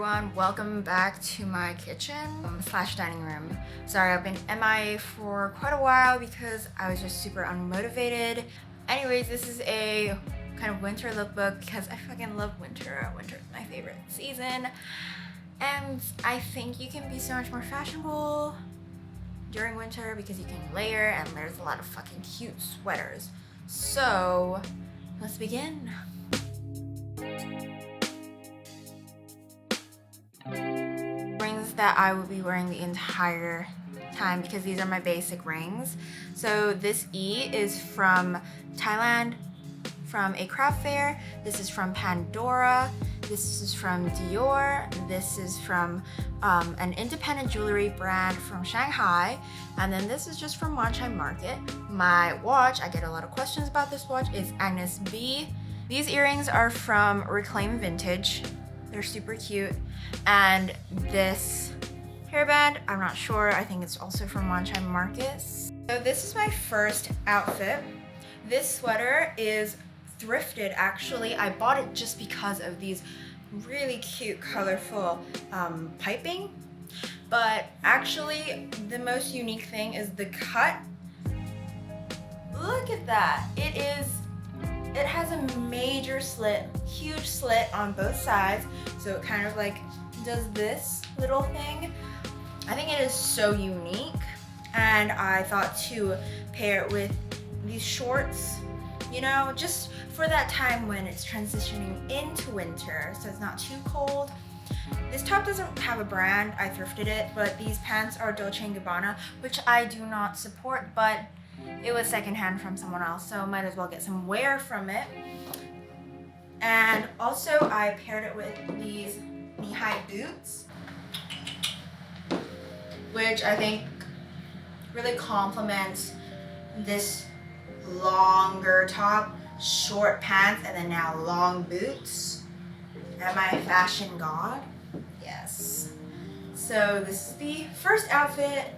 everyone, welcome back to my kitchen slash dining room. Sorry, I've been MIA for quite a while because I was just super unmotivated. Anyways, this is a kind of winter lookbook because I fucking love winter. Winter is my favorite season. And I think you can be so much more fashionable during winter because you can layer and there's a lot of fucking cute sweaters. So, let's begin. Rings that I will be wearing the entire time because these are my basic rings. So this E is from Thailand, from a craft fair. This is from Pandora. This is from Dior. This is from an independent jewelry brand from Shanghai. And then this is just from Wackjems Market. My watch, I get a lot of questions about this watch, is Agnes B. These earrings are from Reclaim Vintage. They're super cute. And this hairband, I'm not sure, I think it's also from Wackjems Market. So this is my first outfit. This sweater is thrifted actually. I bought it just because of these really cute colorful piping. But actually the most unique thing is the cut. Look at that. It has a major slit, huge slit on both sides. So it kind of like does this little thing. I think it is so unique. And I thought to pair it with these shorts, you know, just for that time when it's transitioning into winter, so it's not too cold. This top doesn't have a brand, I thrifted it, but these pants are Dolce & Gabbana, which I do not support, but it was secondhand from someone else, so might as well get some wear from it. And also I paired it with these knee-high boots, which I think really complements this longer top, short pants, and then now long boots. Am I a fashion god? Yes. So this is the first outfit.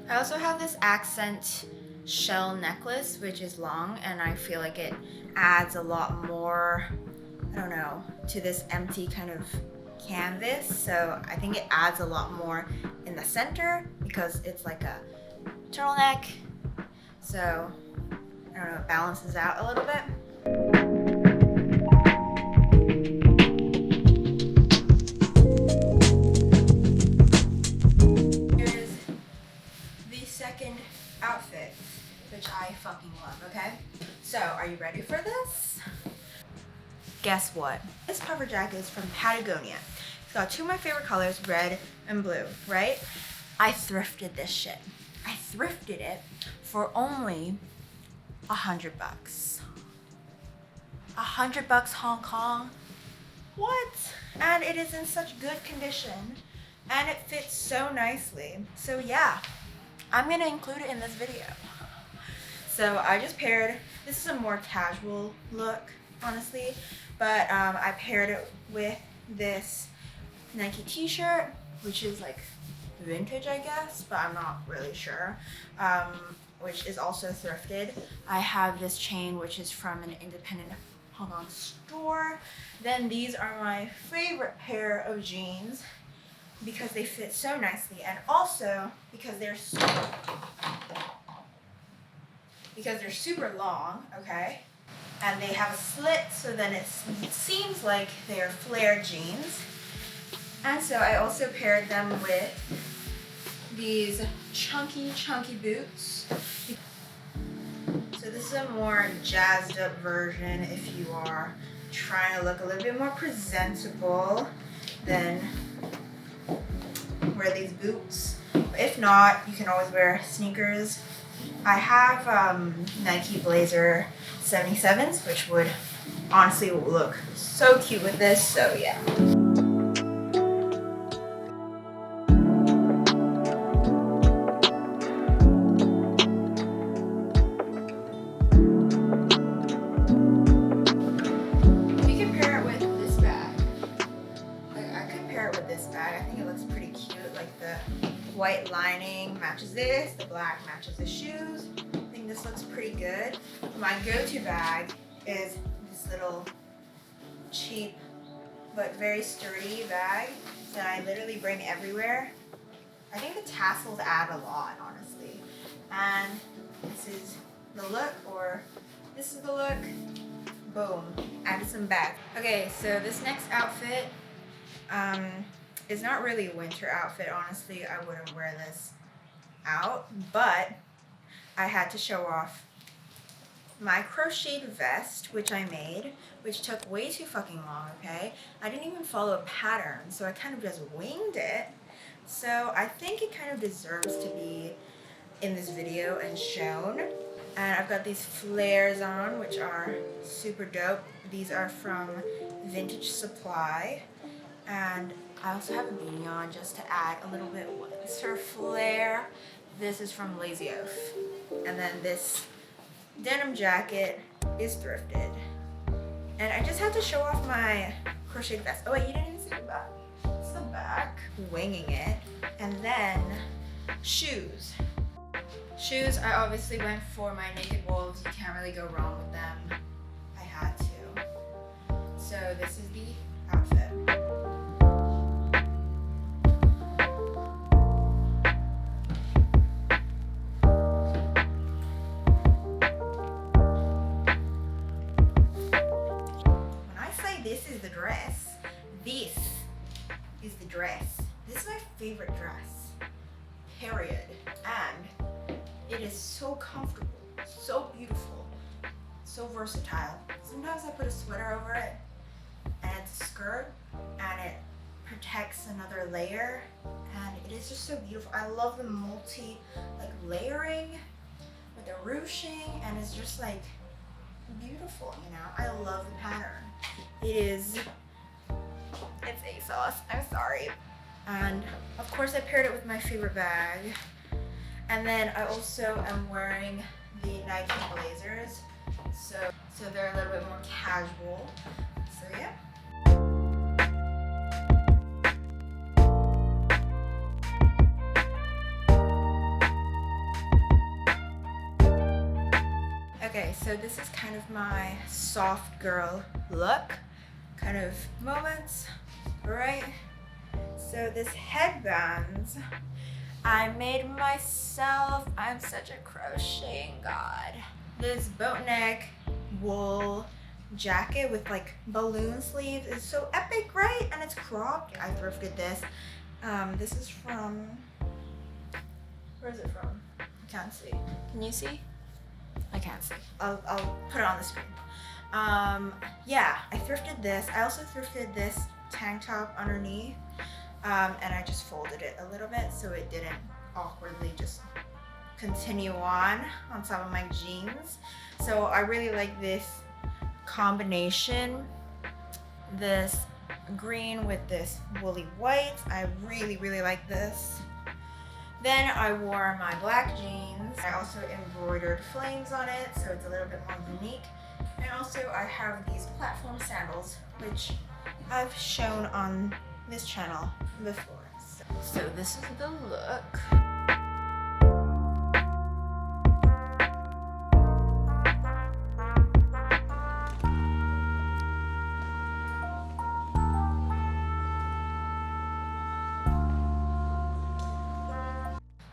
I also have this accent shell necklace, which is long, and I feel like it adds a lot more, I don't know, to this empty kind of canvas. So I think it adds a lot more in the center because it's like a turtleneck. So I don't know, it balances out a little bit. Here's the second outfit, which I fucking love, okay? So, are you ready for this? Guess what? This puffer jacket is from Patagonia. It's got two of my favorite colors, red and blue, right? I thrifted this shit. I thrifted it for only $100. $100 Hong Kong. What? And it is in such good condition and it fits so nicely. So yeah, I'm gonna include it in this video. So I just paired, this is a more casual look, honestly, but I paired it with this Nike t-shirt, which is like vintage, I guess, but I'm not really sure, which is also thrifted. I have this chain, which is from an independent Hong Kong store. Then these are my favorite pair of jeans because they fit so nicely, and also because they're super long, okay? And they have a slit, so then it seems like they're flare jeans. And so I also paired them with these chunky boots. So this is a more jazzed up version if you are trying to look a little bit more presentable than wear these boots. But if not, you can always wear sneakers. I have Nike Blazer 77s, which would honestly look so cute with this, so yeah. I think it looks pretty cute, like the white lining matches this, the black matches the shoes. I think this looks pretty good. My go-to bag is this little cheap but very sturdy bag that I literally bring everywhere. I think the tassels add a lot, honestly. And this is the look, or this is the look. Boom, added some back. Okay, so this next outfit is not really a winter outfit. Honestly, I wouldn't wear this out, but I had to show off my crocheted vest, which I made, which took way too fucking long, okay? I didn't even follow a pattern, so I kind of just winged it. So I think it kind of deserves to be in this video and shown. And I've got these flares on, which are super dope. These are from Vintage Supply. And I also have a beanie on just to add a little bit of winter flair. This is from Lazy Oaf. And then this denim jacket is thrifted. And I just had to show off my crocheted vest. Oh wait, you didn't even see the back. It's the back. Winging it. And then shoes. Shoes, I obviously went for my Naked Wolves. You can't really go wrong with them. I had to. So this is the outfit. When I say this is the dress, this is the dress. This is my favorite dress. Period. And it is so comfortable, so beautiful, so versatile. Sometimes I put a sweater over it and it's a skirt and it protects another layer, and it is just so beautiful. I love the layering with the ruching, and it's just like beautiful, you know? I love the pattern. It's ASOS, I'm sorry. And of course I paired it with my favorite bag. And then I also am wearing the Nike blazers, so they're a little bit more casual. So yeah. Okay, so this is kind of my soft girl look, kind of moments, right? So this headbands I made myself. I'm such a crocheting god. This boat neck wool jacket with like balloon sleeves is so epic, right? And it's cropped. I thrifted this. This is from, where is it from? I can't see. Can you see? I can't see. I'll put it on the screen. Yeah, I thrifted this. I also thrifted this tank top underneath. And I just folded it a little bit so it didn't awkwardly just continue on top of my jeans. So I really like this combination, this green with this woolly white. I really, really like this. Then I wore my black jeans. I also embroidered flames on it, so it's a little bit more unique. And also I have these platform sandals, which I've shown on this channel before. So this is the look.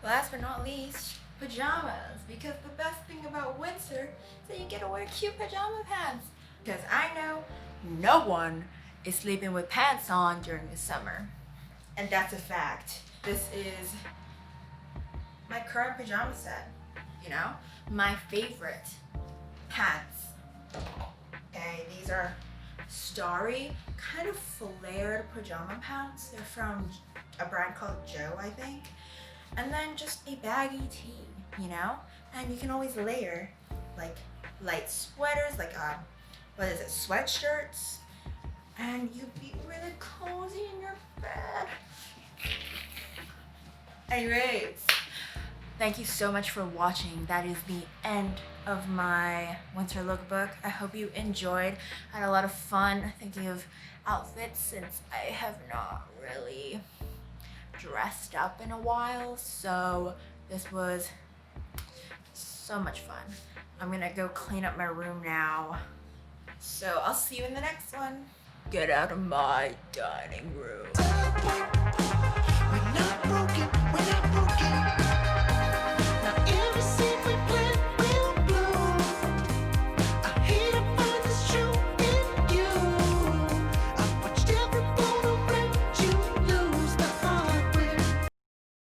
Last but not least, pajamas. Because the best thing about winter is that you get to wear cute pajama pants. Because I know no one is sleeping with pants on during the summer. And that's a fact. This is my current pajama set, you know? My favorite pants. Okay, these are starry, kind of flared pajama pants. They're from a brand called Joe, I think. And then just a baggy tee, you know? And you can always layer like light sweaters, like sweatshirts. And you'd be really cozy in your bed. Anyways, thank you so much for watching. That is the end of my winter lookbook. I hope you enjoyed. I had a lot of fun thinking of outfits since I have not really dressed up in a while. So this was so much fun. I'm gonna go clean up my room now. So I'll see you in the next one. Get out of my dining room.